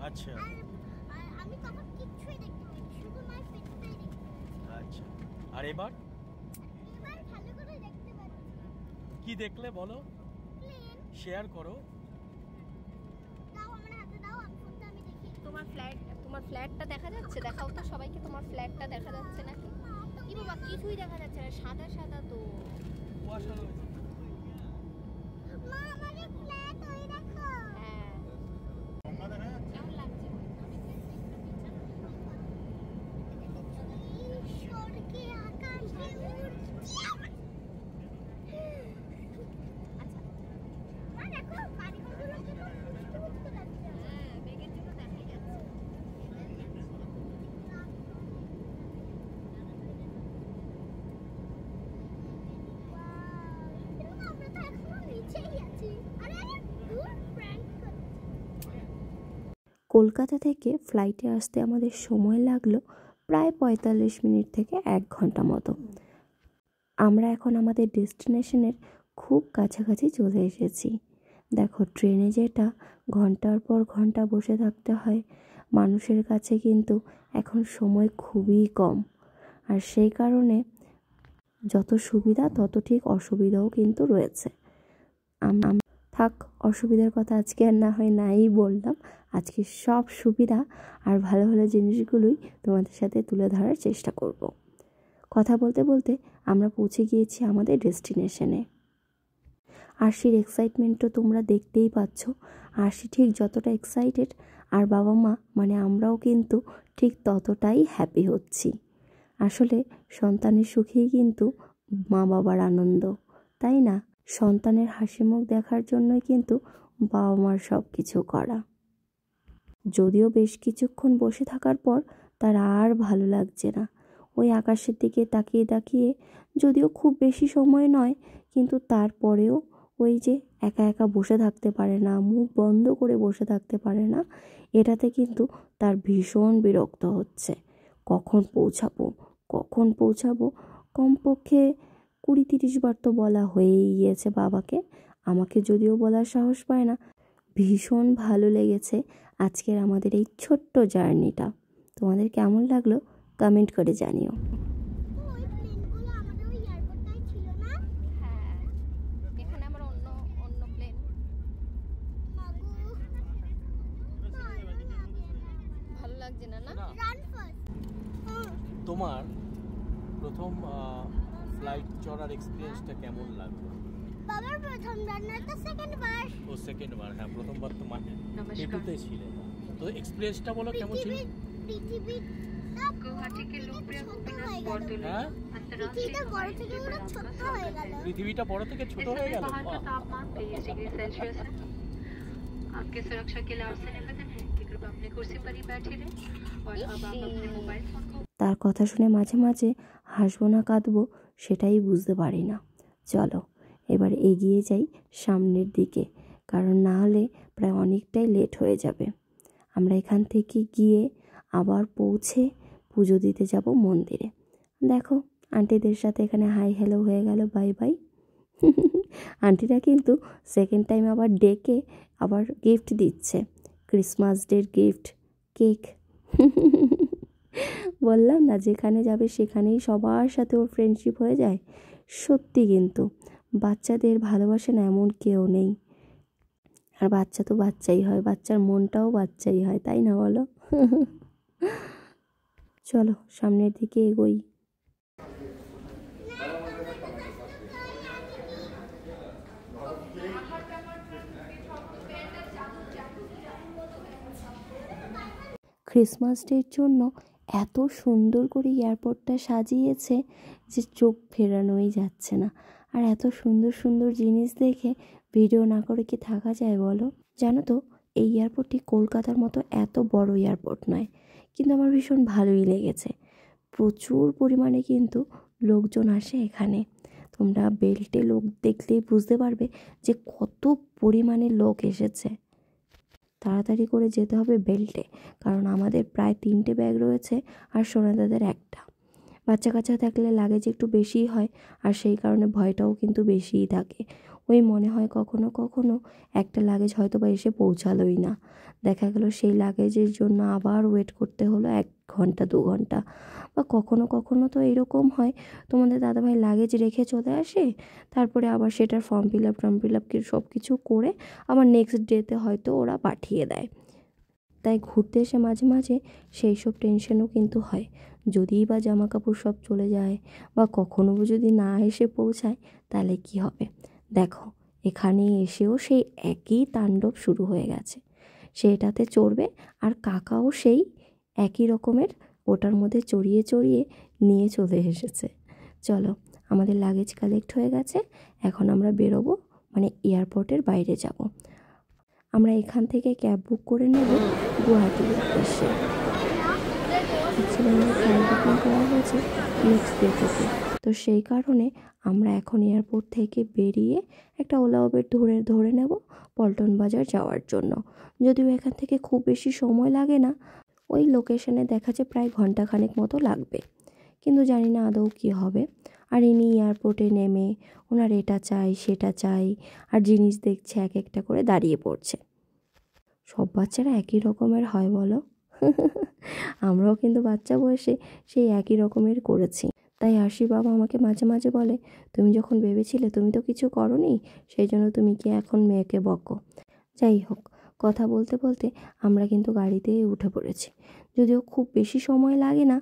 আচ্ছা আর আমি তখন কিছুই দেখতে পাইনি, শুধু মায়ের পেটটাই দেখতে পাচ্ছি। আচ্ছা, আর এবার এবার ভালো করে দেখতে পাচ্ছি। কি দেখলে বলো, প্লেন। শেয়ার করো। দাও আমার হাতে দাও, আমি ফোনটা আমি দেখি। তোমার ফ্ল্যাটটা দেখা যাচ্ছে? দেখাও তো সবাইকে তোমার ফ্ল্যাটটা দেখা যাচ্ছে নাকি? কি বাবা, কিছুই দেখা যাচ্ছে না, সাদা সাদা তো। কুয়াশা রয়েছে। মা আমাদের ফ্ল্যাট ওই দেখো। হ্যাঁ, গঙ্গা দেখা যাচ্ছে। কেমন লাগছে? এই স্বর্গে আকাশে উড়ছি। আচ্ছা, মা দেখো বাড়িগুলো কি ফুটতে ফুটতে লাগছে। হ্যাঁ, মেঘের জন্য দেখাই যাচ্ছে। কিন্তু আমরা তো এখনো নিচেই আছি। আরে আরে দূর প্র্যাঙ্ক করছে। কলকাতা থেকে ফ্লাইটে আসতে আমাদের সময় লাগলো প্রায় 45 মিনিট থেকে 1 ঘন্টা মতো। আমরা এখন আমাদের ডেস্টিনেশনের খুব কাছাকাছি চলে এসেছি। দেখো, ট্রেনে যেটা ঘন্টার পর ঘন্টা বসে থাকতে হয়, মানুষের কাছে কিন্তু এখন সময় খুবই কম। আর সেই কারণে যত সুবিধা তত ঠিক অসুবিধাও কিন্তু রয়েছে। থাক, অসুবিধার কথা আজকে আর না হয় নাই বললাম। আজকে সব সুবিধা আর ভালো ভালো জিনিসগুলোই তোমাদের সাথে তুলে ধরার চেষ্টা করব। কথা বলতে বলতে আমরা পৌঁছে গিয়েছি আমাদের ডেস্টিনেশনে। আরশির এক্সাইটমেন্টও তোমরা দেখতেই পাচ্ছ। আরশি ঠিক যতটা এক্সাইটেড, আর বাবা মা মানে আমরাও কিন্তু ঠিক ততটাই হ্যাপি হচ্ছি। আসলে সন্তানের সুখেই কিন্তু মা বাবার আনন্দ, তাই না? সন্তানের হাসি মুখ দেখার জন্যই কিন্তু বাবা মার সব কিছু করা। যদিও বেশ কিছুক্ষণ বসে থাকার পর তার আর ভালো লাগছে না। ওই আকাশের দিকে তাকিয়ে তাকিয়ে, যদিও খুব বেশি সময় নয়, কিন্তু তারপরেও ওই যে একা একা বসে থাকতে পারে না, মুখ বন্ধ করে বসে থাকতে পারে না, এটাতে কিন্তু তার ভীষণ বিরক্ত হচ্ছে। কখন পৌঁছাবো কমপক্ষে 20-30 বার তো বলা হয়েই গিয়েছে বাবাকে। আমাকে যদিও বলার সাহস পায় না। ভীষণ ভালো লেগেছে আজকের আমাদের এই ছোট্ট জার্নিটা। তোমাদের কেমন লাগলো কমেন্ট করে জানিও। ওই প্লেনগুলো আমাদের ওই এয়ারপোর্টটাই ছিল না? হ্যাঁ, এখানে আমার অন্য প্লেন। মাগো ভালো লাগছে না? না, রান ফার্স্ট। তোমার প্রথম ফ্লাইট চড়ার এক্সপিরিয়েন্সটা কেমন লাগলো? বাবার প্রথম রান্নার তো সেকেন্ড বার। ও সেকেন্ড বার, হ্যাঁ প্রথমবার তো মানে পেটুতে ছিলে, তো এক্সপিরিয়েন্সটা বলো কেমন ছিল? পৃথিবীটা गुवाहाटी के लोकप्रिय गोपीनाथ হয়ে গেল। बरदोली হ্যাঁ, अंतर्राष्ट्रीय পৃথিবীটা বড় থেকে পুরো ছোট হয়ে গেল। পৃথিবীটা বড় থেকে इस ছোট হয়ে समय গেল। बाहर का বাহ! तापमान 23 डिग्री सेल्सियस है। आपके सुरक्षा के लिए आपसे निवेदन है कि कृपया अपनी कुर्सी पर ही बैठे रहें और अब आप अपने मोबाइल फोन को তার কথা শুনে মাঝে মাঝে হাসবো না কাঁদবো সেটাই বুঝতে পারি না। চলো এবার এগিয়ে যাই সামনের দিকে, কারণ না হলে প্রায় অনেকটাই লেট হয়ে যাবে। আমরা এখান থেকে গিয়ে আবার পৌঁছে পুজো দিতে যাব মন্দিরে। দেখো, আন্টিদের সাথে এখানে হাই হ্যালো হয়ে গেল, বাই বাই। আন্টিরা কিন্তু সেকেন্ড টাইম আবার ডেকে আবার গিফট দিচ্ছে, ক্রিসমাস ডের গিফট, কেক। বললাম না, যেখানে যাবে সেখানেই সবার সাথে ওর ফ্রেন্ডশিপ হয়ে যায়। সত্যি কিন্তু বাচ্চাদের ভালোবাসে না এমন কেউ নেই। আর বাচ্চা তো বাচ্চাই হয়, বাচ্চার মনটাও বাচ্চাই হয়, তাই না বলো? চলো সামনের দিকে এগোই। ক্রিসমাস ডের জন্য এত সুন্দর করে এয়ারপোর্টটা সাজিয়েছে যে চোখ ফেরানোই যাচ্ছে না। আর এত সুন্দর সুন্দর জিনিস দেখে ভিডিও না করে কি থাকা যায় বলো? জানো তো, এই এয়ারপোর্টটি কলকাতার মতো এত বড় এয়ারপোর্ট নয়, কিন্তু আমার ভীষণ ভালোই লেগেছে। প্রচুর পরিমাণে কিন্তু লোকজন আসে এখানে। তোমরা বেল্টে লোক দেখলেই বুঝতে পারবে যে কত পরিমাণে লোক এসেছে। তাড়াতাড়ি করে যেতে হবে বেল্টে, কারণ আমাদের প্রায় 3টে ব্যাগ রয়েছে আর সোনাদাদের একটা। বাচ্চা কাচ্চা থাকলে লাগেজ একটু বেশিই হয়, আর সেই কারণে ভয়টাও কিন্তু বেশিই থাকে। ওই মনে হয় কখনো কখনো একটা লাগেজ হয়তো বা এসে পৌঁছালোই না, দেখা গেল সেই লাগেজের জন্য আবার ওয়েট করতে হলো 1 ঘন্টা 2 ঘন্টা। বা কখনো কখনো তো এরকম হয় তোমাদের দাদাভাই লাগেজ রেখে চলে আসে, তারপরে আবার সেটার ফর্ম ফিল আপ সব কিছু করে আবার নেক্সট ডেতে হয়তো ওরা পাঠিয়ে দেয়। তাই ঘুরতে এসে মাঝে মাঝে সেই সব টেনশনও কিন্তু হয়, যদিই বা জামা কাপড় সব চলে যায় বা কখনো যদি না এসে পৌঁছায় তাহলে কি হবে। দেখো এখানে এসেও সেই একই তাণ্ডব শুরু হয়ে গেছে, সেটাতে চড়বে আর কাকাও সেই একই রকমের ওটার মধ্যে চড়িয়ে চড়িয়ে নিয়ে চলে এসেছে। চলো আমাদের লাগেজ কালেক্ট হয়ে গেছে, এখন আমরা বেরোবো, মানে এয়ারপোর্টের বাইরে যাব। আমরা এখান থেকে ক্যাব বুক করে নেব গুয়াহাটির উদ্দেশ্যে। ফ্লাইট বুকিং করা হয়েছে নেক্সট ডে থেকে, তো সেই কারণে আমরা এখন এয়ারপোর্ট থেকে বেরিয়ে একটা ওলা উবের ধরে নেব পল্টন বাজার যাওয়ার জন্য। যদিও এখান থেকে খুব বেশি সময় লাগে না, ওই লোকেশনে দেখা যায় প্রায় ঘন্টাখানেক মতো লাগবে, কিন্তু জানি না আদৌ কী হবে। আর ইনি এয়ারপোর্টে নেমে ওনার এটা চাই সেটা চাই আর জিনিস দেখছে এক একটা করে দাঁড়িয়ে পড়ছে। সব বাচ্চারা একই রকমের হয় বলো? আমরাও কিন্তু বাচ্চা বয়সে সেই একই রকমের করেছি। তাই আশি বাবা আমাকে মাঝে মাঝে বলে, তুমি যখন ভেবেছিলে তুমি তো কিছু করোনি, সেই জন্য তুমি কি এখন মেয়েকে বকো? যাই হোক, কথা বলতে বলতে আমরা কিন্তু গাড়িতেই উঠে পড়েছি। যদিও খুব বেশি সময় লাগে না,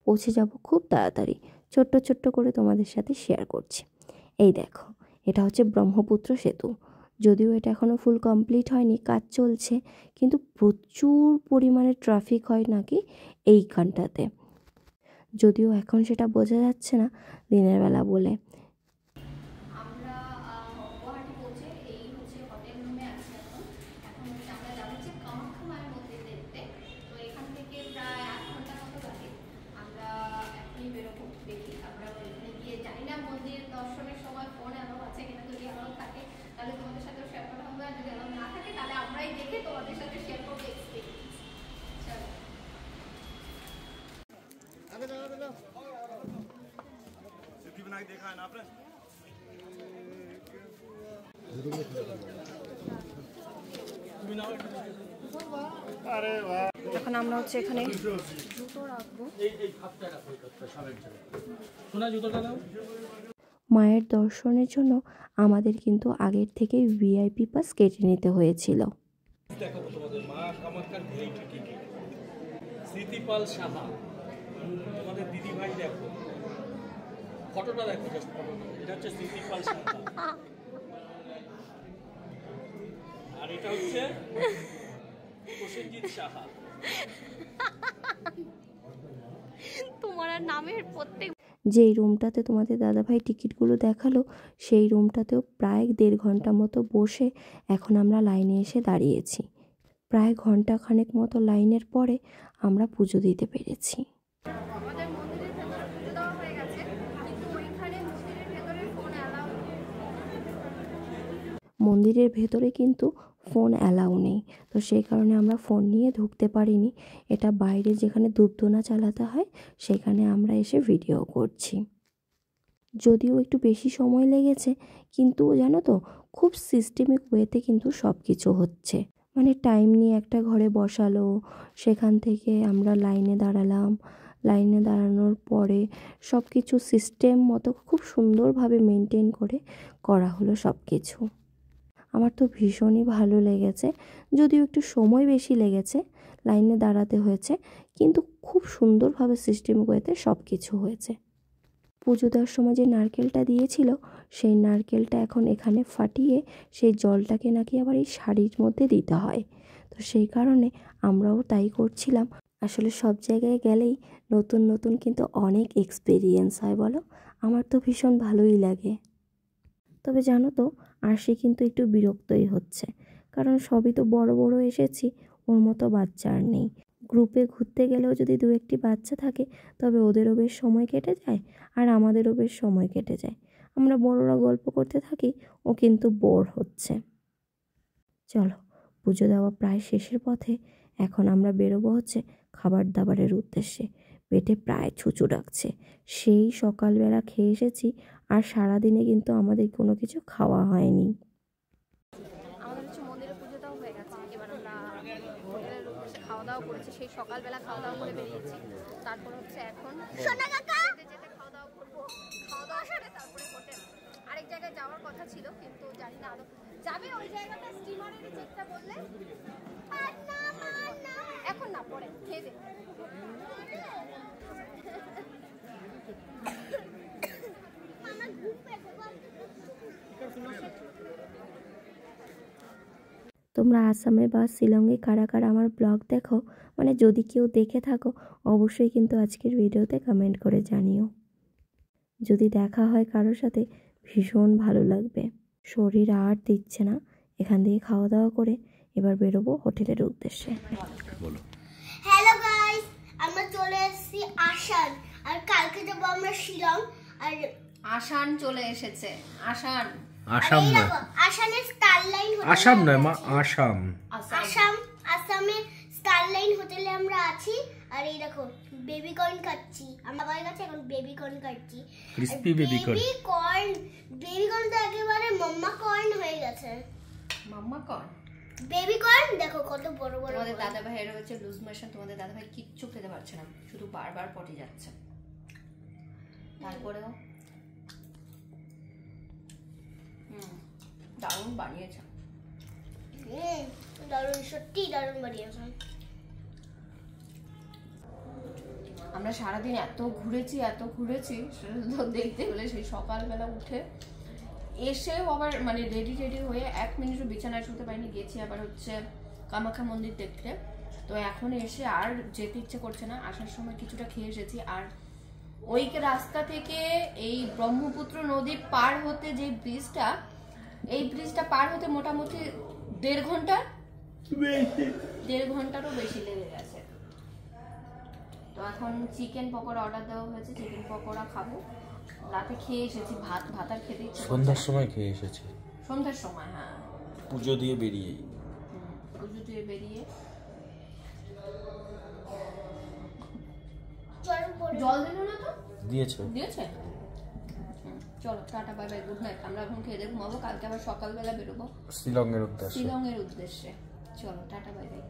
পৌঁছে যাব খুব তাড়াতাড়ি। ছোট্ট ছোট্ট করে তোমাদের সাথে শেয়ার করছি। এই দেখো, এটা হচ্ছে ব্রহ্মপুত্র সেতু। যদিও এটা এখনও ফুল কমপ্লিট হয়নি, কাজ চলছে, কিন্তু প্রচুর পরিমাণে ট্রাফিক হয় নাকি এইখানটাতে। যদিও এখন সেটা বোঝা যাচ্ছে না দিনের বেলা বলে। আমরা গুয়াহাটি পৌঁছে এই হচ্ছে হোটেল রুমে আছি এখন। এখন হচ্ছে আমরা যাচ্ছি কামাখ্যা মায়ের মন্দির দেখতে। তো এখান থেকে প্রায় 1 ঘন্টা মতো লাগে। আমরা এখনই বেরোবো, দেখি আমরা ওইখানে গিয়ে জানি না মন্দির দর্শনের সময় ফোন অ্যালাউ আছে কিনা। যদি অ্যালাউ থাকে তাহলে তোমাদের সাথেও শেয়ার করা হবে, আর যদি অ্যালাউ না থাকে তাহলে আমরাই দেখে তোমাদের সাথে শেয়ার করবো এক্সপিরিয়েন্স। চলো। देखा है ना आपने? এখন আমরা হচ্ছে এখানে জুতো রাখবো। মায়ের দর্শনের জন্য আমাদের কিন্তু আগের থেকেই ভিআইপি পাস কেটে নিতে হয়েছিল। দেখাবো তোমাদের মা কামাখ্যার ভিআইপি টিকিট। স্মৃতিপাল সাহা, তোমাদের দিদি ভাই দেখো, ফটোটা দেখো, জাস্ট ফটোটা। এটা হচ্ছে স্মৃতিপাল সাহা, আর এটা হচ্ছে প্রসেনজিৎ সাহা। তোমার নামের প্রত্যেক যেই রুমটাতে তোমাদের দাদাভাই টিকিটগুলো দেখালো, সেই রুমটাতেও প্রায় 1.5 ঘন্টা মতো বসে এখন আমরা লাইনে এসে দাঁড়িয়েছি। প্রায় ঘন্টাখানেক মতো লাইনের পরে আমরা পুজো দিতে পেরেছি। আমাদের মন্দিরের ভেতরে পুজো দেওয়া হয়ে গেছে, কিন্তু ওইখানে মন্দিরের ভেতরে ফোন অ্যালাউ নেই। মন্দিরের ভেতরে কিন্তু ফোন অ্যালাউ নেই, তো সেই কারণে আমরা ফোন নিয়ে ঢুকতে পারিনি। এটা বাইরে যেখানে ধূপধুনা চালাতে হয় সেখানে আমরা এসে ভিডিও করছি। যদিও একটু বেশি সময় লেগেছে, কিন্তু জানো তো খুব সিস্টেমিক ওয়েতে কিন্তু সব কিছু হচ্ছে। মানে টাইম নিয়ে একটা ঘরে বসালো, সেখান থেকে আমরা লাইনে দাঁড়ালাম, লাইনে দাঁড়ানোর পরে সব কিছু সিস্টেম মতো খুব সুন্দরভাবে মেনটেন করে করা হলো সব কিছু। আমার তো ভীষণই ভালো লেগেছে, যদিও একটু সময় বেশি লেগেছে, লাইনে দাঁড়াতে হয়েছে, কিন্তু খুব সুন্দরভাবে সিস্টেম ওয়েতে সব কিছু হয়েছে। পুজো দেওয়ার সময় যে নারকেলটা দিয়েছিল, সেই নারকেলটা এখন এখানে ফাটিয়ে সেই জলটাকে নাকি আবার এই শাড়ির মধ্যে দিতে হয়, তো সেই কারণে আমরাও তাই করছিলাম। আসলে সব জায়গায় গেলেই নতুন নতুন কিন্তু অনেক এক্সপিরিয়েন্স হয় বলো, আমার তো ভীষণ ভালোই লাগে। তবে জানো তো আরশি কিন্তু একটু বিরক্তই হচ্ছে, কারণ সবই তো বড় বড় এসেছি, ওর মতো বাচ্চা আর নেই। গ্রুপে ঘুরতে গেলেও যদি 2-1টি বাচ্চা থাকে তবে ওদেরও বেশ সময় কেটে যায় আর আমাদেরও বেশ সময় কেটে যায়। আমরা বড়রা গল্প করতে থাকি, ও কিন্তু বোর হচ্ছে। চলো, পুজো দেওয়া প্রায় শেষের পথে, এখন আমরা বেরোবো হচ্ছে খাবার দাবারের উদ্দেশ্যে। পেটে প্রায় ছুঁচো ডাকছে। সেই সকালবেলা খেয়ে এসেছি, আর সারাদিনে কিন্তু আমাদের কোনো কিছু খাওয়া হয়নি। আমাদের হচ্ছে মন্দিরে পুজোটাও হয়ে গেছে, এবার আমরা হোটেলের উদ্দেশ্যে খাওয়া দাওয়া করেছি। সেই সকালবেলা খাওয়া দাওয়া করে বেরিয়েছি, তারপর হচ্ছে এখন সোনা কাকা যেতে যেতে খাওয়া দাওয়া করবো। খাওয়া দাওয়া করে তারপরে হোটেল আরেক জায়গায় যাওয়ার কথা ছিল, কিন্তু জানি না আদৌ যাবে ওই জায়গাটা। স্টিমারের চেকটা বললে এখন না, পরে খেয়ে দে। আমার ঘুম পেয়েছে বাবা। তোমরা আসামে বা শিলংয়ে কারা কারা আমার ব্লগ দেখো, মানে যদি কেউ দেখে থাকো অবশ্যই কিন্তু আজকের ভিডিওতে কমেন্ট করে জানিও। যদি দেখা হয় কারোর সাথে ভীষণ ভালো লাগবে। শরীর আর দিচ্ছে না, এখান থেকে খাওয়া দাওয়া করে এবার বেরোবো হোটেলের উদ্দেশ্যে। হ্যালো গাইস, আমরা চলে এসেছি আসাম, আর কালকে যাবো আমরা শিলং। আর আসান চলে এসেছে। আসান আসাম এই না, দেখো, আসামের স্টারলাইন হোটেলে আসাম নয় আমরা মা, আছি। আসাম। আসামের স্টারলাইন হোটেলে আমরা আছি। আর এই দেখো বেবি কর্ন খাচ্ছি, আমরা বাবার কাছে এখন বেবি কর্ন খাচ্ছি। Crispy baby corn. Baby corn তো একেবারে মাম্মা কর্ন হয়ে গেছে। মাম্মা কর। বেবি কর্ন দেখো কত বড় বড়। তোমাদের দাদা ভাইয়ের হচ্ছে লুজ মোশন, তোমাদের দাদা ভাই কিচ্ছু খেতে পারছে না, শুধু বারবার পটি যাচ্ছে। তারপরেও দারুণ বানিয়েছে। দারুণ, সত্যি দারুণ বানিয়েছে। আমরা সারাদিন এত ঘুরেছি সেটা তো দেখতে হলে সেই সকালবেলা উঠে এসেও আবার মানে রেডি হয়ে 1 মিনিটও বিছানায় শুতে পারিনি। গেছি আবার হচ্ছে কামাখ্যা মন্দির দেখতে। তো এখন এসে আর যেতে ইচ্ছে করছে না। আসার সময় কিছুটা খেয়ে এসেছি। আর ওই রাস্তা থেকে এই ব্রহ্মপুত্র নদী পার হতে যে ব্রিজটা, এই ব্রিজটা পার হতে মোটামুটি 1.5 ঘন্টা, 1.5 ঘন্টারও বেশি লেগে গেছে। তো এখন চিকেন পকোড়া অর্ডার দেওয়া হয়েছে, চিকেন পকোড়া খাবো। রাতে খেয়ে এসেছি ভাত আর খেতে ইচ্ছে করছে না। সন্ধ্যার সময় খেয়ে এসেছি, সন্ধ্যার সময়। হ্যাঁ, পুজো দিয়ে বেরিয়ে। পুজো দিয়ে বেরিয়ে। জল দিল না তো? দিয়েছে। চলো tata, bye bye, good night. আমরা এখন খেয়ে দিয়ে ঘুমাবো, কালকে আবার সকালবেলা বেরোবো শিলংয়ের উদ্দেশ্যে। চলো টাটা, বাই বাই।